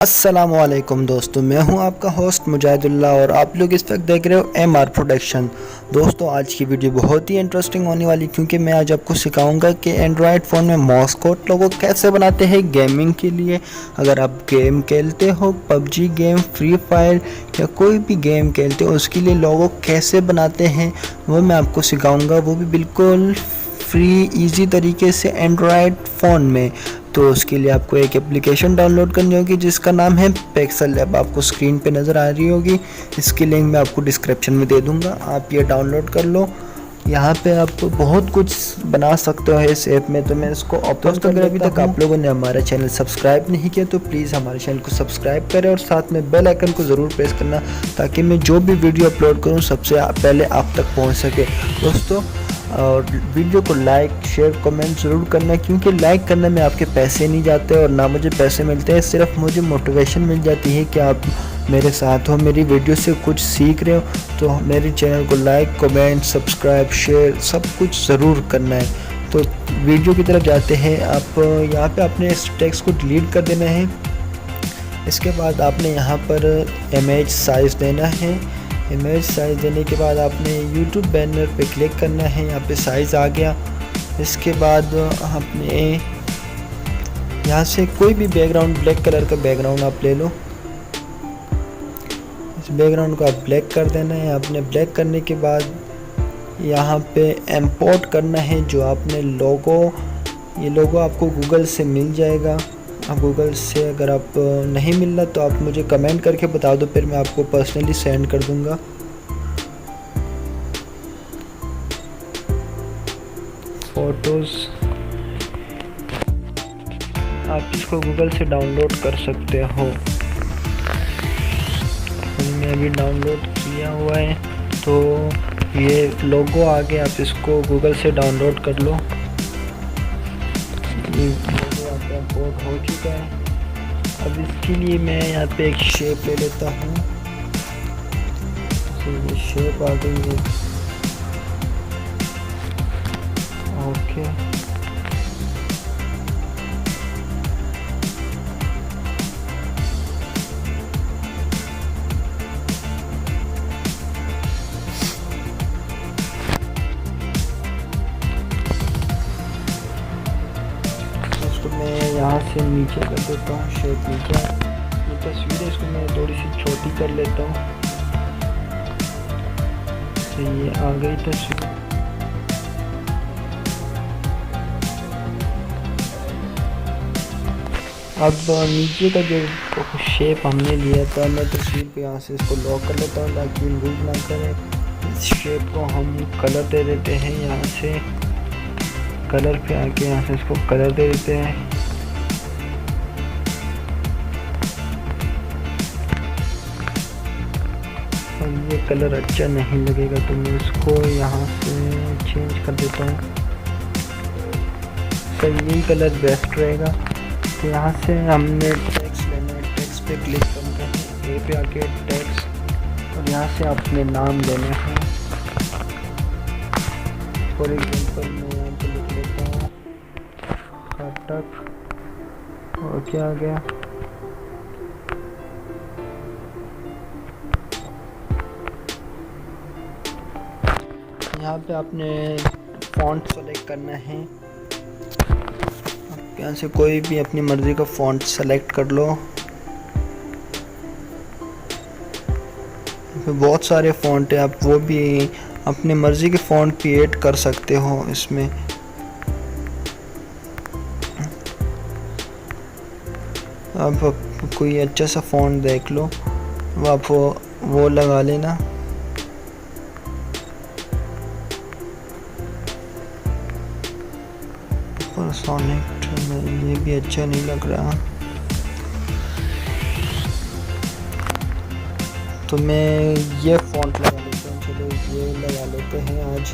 अस्सलाम वालेकुम दोस्तों, मैं हूं आपका होस्ट मुजाहिदुल्लाह और आप लोग इस वक्त देख रहे हो एमआर प्रोडक्शन। दोस्तों, आज की वीडियो बहुत ही इंटरेस्टिंग होने वाली क्योंकि मैं आज आपको सिखाऊंगा कि एंड्रॉयड फ़ोन में मॉस्कोट लोगो कैसे बनाते हैं गेमिंग के लिए। अगर आप गेम खेलते हो, पबजी गेम, फ्री फायर या कोई भी गेम खेलते हो, उसके लिए लोगो कैसे बनाते हैं वो मैं आपको सिखाऊँगा, वो भी बिल्कुल फ्री इजी तरीके से एंड्रॉयड फ़ोन में। तो उसके लिए आपको एक एप्लीकेशन डाउनलोड करनी होगी जिसका नाम है PixelLab। आपको स्क्रीन पे नज़र आ रही होगी, इसकी लिंक मैं आपको डिस्क्रिप्शन में दे दूंगा, आप ये डाउनलोड कर लो। यहाँ पे आप बहुत कुछ बना सकते हो इस ऐप में, तो मैं इसको ओपन कर। अगर अभी तक आप लोगों ने हमारा चैनल सब्सक्राइब नहीं किया तो प्लीज़ हमारे चैनल को सब्सक्राइब करें और साथ में बेल आइकन को ज़रूर प्रेस करना ताकि मैं जो भी वीडियो अपलोड करूँ सबसे पहले आप तक पहुँच सके दोस्तों। और वीडियो को लाइक शेयर कमेंट ज़रूर करना, क्योंकि लाइक करने में आपके पैसे नहीं जाते और ना मुझे पैसे मिलते हैं, सिर्फ मुझे मोटिवेशन मिल जाती है कि आप मेरे साथ हो, मेरी वीडियो से कुछ सीख रहे हो। तो मेरे चैनल को लाइक कमेंट सब्सक्राइब शेयर सब कुछ ज़रूर करना है। तो वीडियो की तरफ जाते हैं। आप यहाँ पे अपने इस टेक्स्ट को डिलीट कर देना है। इसके बाद आपने यहाँ पर इमेज साइज़ देना है। इमेज साइज़ देने के बाद आपने यूट्यूब बैनर पे क्लिक करना है, यहाँ पे साइज़ आ गया। इसके बाद आपने यहाँ से कोई भी बैकग्राउंड, ब्लैक कलर का बैकग्राउंड आप ले लो। इस बैकग्राउंड को आप ब्लैक कर देना है। आपने ब्लैक करने के बाद यहाँ पे इंपोर्ट करना है जो आपने लोगो, ये लोगो आपको गूगल से मिल जाएगा। आप गूगल से अगर आप नहीं मिल रहा तो आप मुझे कमेंट करके बता दो, फिर मैं आपको पर्सनली सेंड कर दूंगा। फोटोज़ आप इसको गूगल से डाउनलोड कर सकते हो। मैंने अभी डाउनलोड किया हुआ है, तो ये लोगो आगे आप इसको गूगल से डाउनलोड कर लो। इंपोर्ट हो चुका है। अब इसके लिए मैं यहाँ पे एक शेप ले लेता हूँ। तो ये शेप आ गई है। ओके, मैं यहाँ से नीचे कर देता हूँ शेप नीचे। ये तस्वीर है, इसको मैं थोड़ी सी छोटी कर लेता हूँ। तो ये आ गई तस्वीर। अब नीचे का जो शेप हमने लिया था, मैं तस्वीर पे यहाँ से इसको लॉक कर लेता हूँ ताकि मूव ना करे। इस शेप को हम कलर दे देते हैं। यहाँ से कलर पे आके यहाँ से इसको कलर दे देते हैं। और ये कलर अच्छा नहीं लगेगा तो मैं इसको यहाँ से चेंज कर देता हूँ। सर यही कलर बेस्ट रहेगा। तो यहाँ से हमने टेक्स्ट लेना है। टेक्स्ट पे क्लिक करना है, ए पे आके टेक्स्ट, और यहाँ से अपने नाम लेना है। फॉर एग्जांपल मैं यहाँ पे लिख लेता हूँ खटक, और क्या आ गया, यहाँ पे आपने फ़ॉन्ट सेलेक्ट करना है। यहाँ से कोई भी अपनी मर्ज़ी का फ़ॉन्ट सेलेक्ट कर लो। बहुत सारे फ़ॉन्ट है, आप वो भी अपनी मर्ज़ी के फ़ॉन्ट भी ऐड कर सकते हो इसमें। आप कोई अच्छा सा फ़ॉन्ट देख लो, आप वो लगा लेना। सोनिक ये भी अच्छा नहीं लग रहा, तो मैं ये फ़ॉन्ट लगा लेता हूँ। चलो ये लगा लेते हैं आज।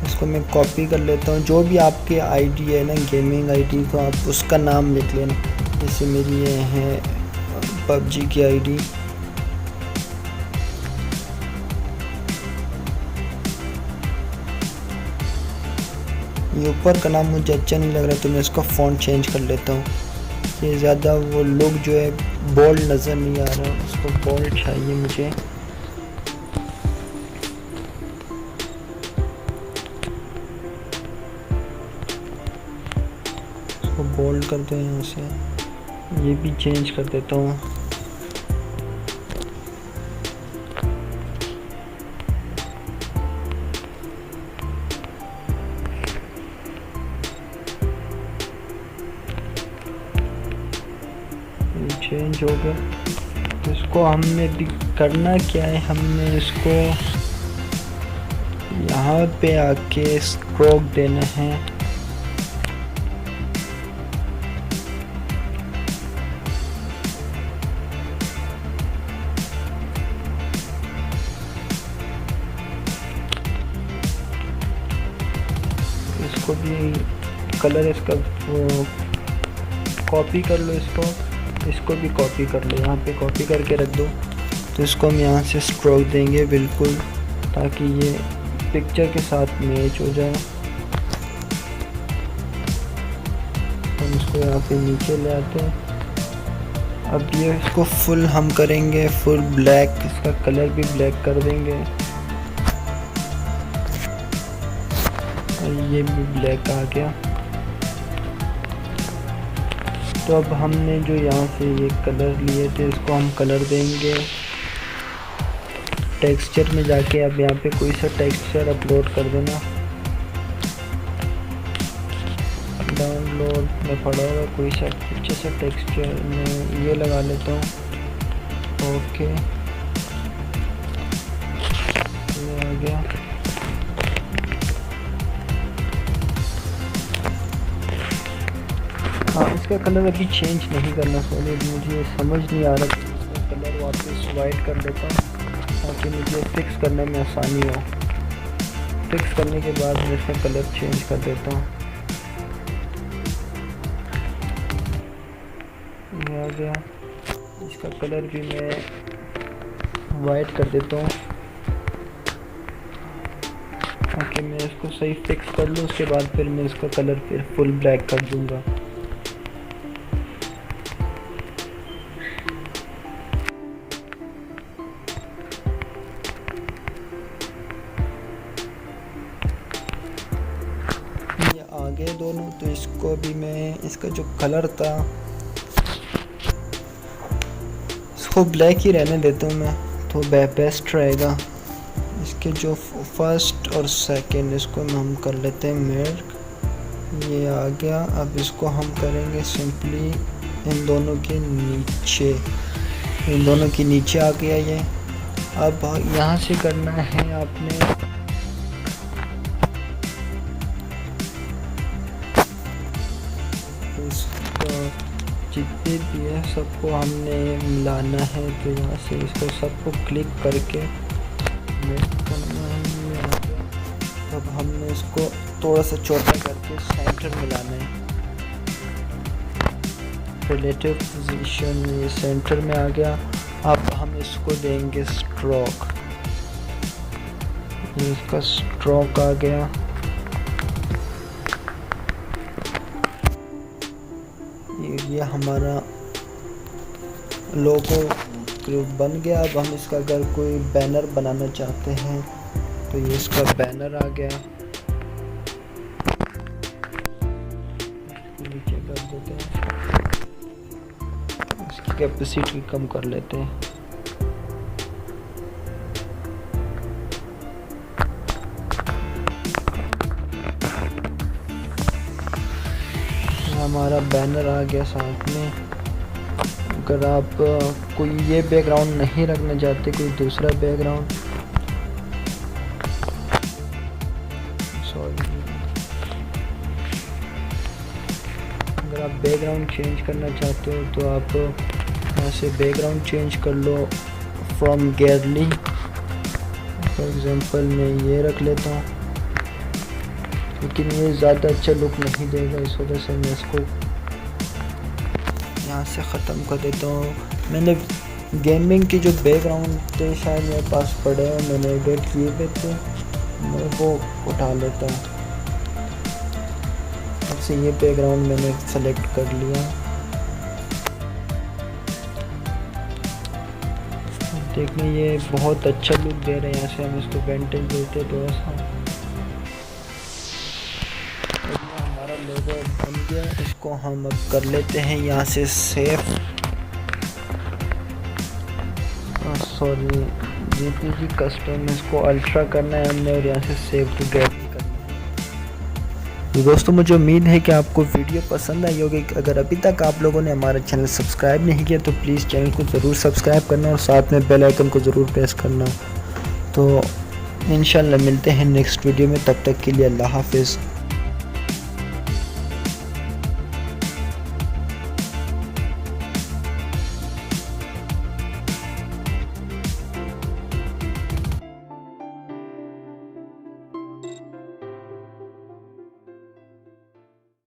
इसको मैं कॉपी कर लेता हूँ। जो भी आपकी आईडी है ना, गेमिंग आईडी, तो आप उसका नाम लिख लेना। जैसे मेरी ये है पबजी की आईडी, ये ऊपर का नाम मुझे अच्छा नहीं लग रहा तो मैं इसका फ़ॉन्ट चेंज कर लेता हूँ। ये ज़्यादा वो लुक जो है बोल्ड नज़र नहीं आ रहा, उसको बोल्ड चाहिए मुझे। इसको बोल्ड कर दो यहाँ से, ये भी चेंज कर देता हूँ। चेंज हो गया। तो इसको हमने भी करना क्या है, हमने इसको यहाँ पे आके स्ट्रोक देना है। इसको भी कलर इसका कॉपी कर लो, इसको भी कॉपी कर लो, यहाँ पे कॉपी करके रख दो। तो इसको हम यहाँ से स्ट्रोक देंगे बिल्कुल, ताकि ये पिक्चर के साथ मैच हो जाए। हम इसको यहाँ पे नीचे ले आते हैं। अब ये इसको फुल हम करेंगे फुल ब्लैक, इसका कलर भी ब्लैक कर देंगे और ये भी ब्लैक आ गया। तो अब हमने जो यहाँ से ये कलर लिए थे इसको हम कलर देंगे। टेक्सचर में जाके अब यहाँ पे कोई सा टेक्सचर अपलोड कर देना। डाउनलोड में पड़ा होगा कोई सा अच्छा सा टेक्सचर, मैं ये लगा लेता हूँ। ओके, ये आ गया। हाँ, इसका कलर अभी चेंज नहीं करना, सॉरी मुझे समझ नहीं आ रहा कि इसका कलर वापस वाइट कर लेता हूँ ताकि मुझे फिक्स करने में आसानी हो। फिक्स करने के बाद मैं इसका कलर चेंज कर देता हूँ। ये आ गया। इसका कलर भी मैं वाइट कर देता हूँ ताकि मैं इसको सही फिक्स कर लूँ। उसके बाद फिर मैं इसका कलर फिर फुल ब्लैक कर दूँगा। आगे दोनों, तो इसको भी मैं इसका जो कलर था इसको ब्लैक ही रहने देता हूँ मैं, तो बेस्ट रहेगा। इसके जो फर्स्ट और सेकंड इसको हम कर लेते हैं मेर्क। ये आ गया। अब इसको हम करेंगे सिंपली इन दोनों के नीचे, इन दोनों के नीचे आ गया ये। अब यहाँ से करना है आपने जितने भी है सबको हमने मिलाना है। तो यहाँ से इसको सबको क्लिक करके करना है। अब हमने इसको थोड़ा सा छोटा करके सेंटर मिलाना है। रिलेटिव पोजीशन ये सेंटर में आ गया। अब हम इसको देंगे स्ट्रोक, ये इसका स्ट्रोक आ गया। ये हमारा लोगो बन गया। अब हम इसका अगर कोई बैनर बनाना चाहते हैं तो ये इसका बैनर आ गया। नीचे कर देते हैं, इसकी कैपेसिटी कम कर लेते हैं। हमारा बैनर आ गया साथ में। अगर आप कोई ये बैकग्राउंड नहीं रखना चाहते, कोई दूसरा बैकग्राउंड, सॉरी, अगर आप बैकग्राउंड चेंज करना चाहते हो तो आप यहाँ से बैकग्राउंड चेंज कर लो फ्रॉम गैलरी। फॉर एग्जांपल मैं ये रख लेता हूँ, लेकिन ये ज़्यादा अच्छा लुक नहीं देगा, इस वजह से मैं इसको यहाँ से ख़त्म कर देता हूँ। मैंने गेमिंग की जो बैकग्राउंड थे शायद मेरे पास पड़े हैं, मैंने एडिट किए हुए थे, मैं वो उठा लेता हूँ। से ये बैकग्राउंड मैंने सेलेक्ट कर लिया। देखने ये बहुत अच्छा लुक दे रहे हैं। यहाँ से हम इसको वेंटेज देते थोड़ा सा। हमारा लोगो बन गया, इसको हम अब कर लेते हैं यहाँ से सेव। सॉरी जेपीजी कस्टम, इसको अल्ट्रा करना है हमने और यहाँ से सेव टू गैलरी करना है। तो दोस्तों मुझे उम्मीद है कि आपको वीडियो पसंद आई होगी। अगर अभी तक आप लोगों ने हमारा चैनल सब्सक्राइब नहीं किया तो प्लीज़ चैनल को ज़रूर सब्सक्राइब करना और साथ में बेल आइकन को ज़रूर प्रेस करना। तो इंशाल्लाह मिलते हैं नेक्स्ट वीडियो में, तब तक के लिए अल्लाह हाफिज़।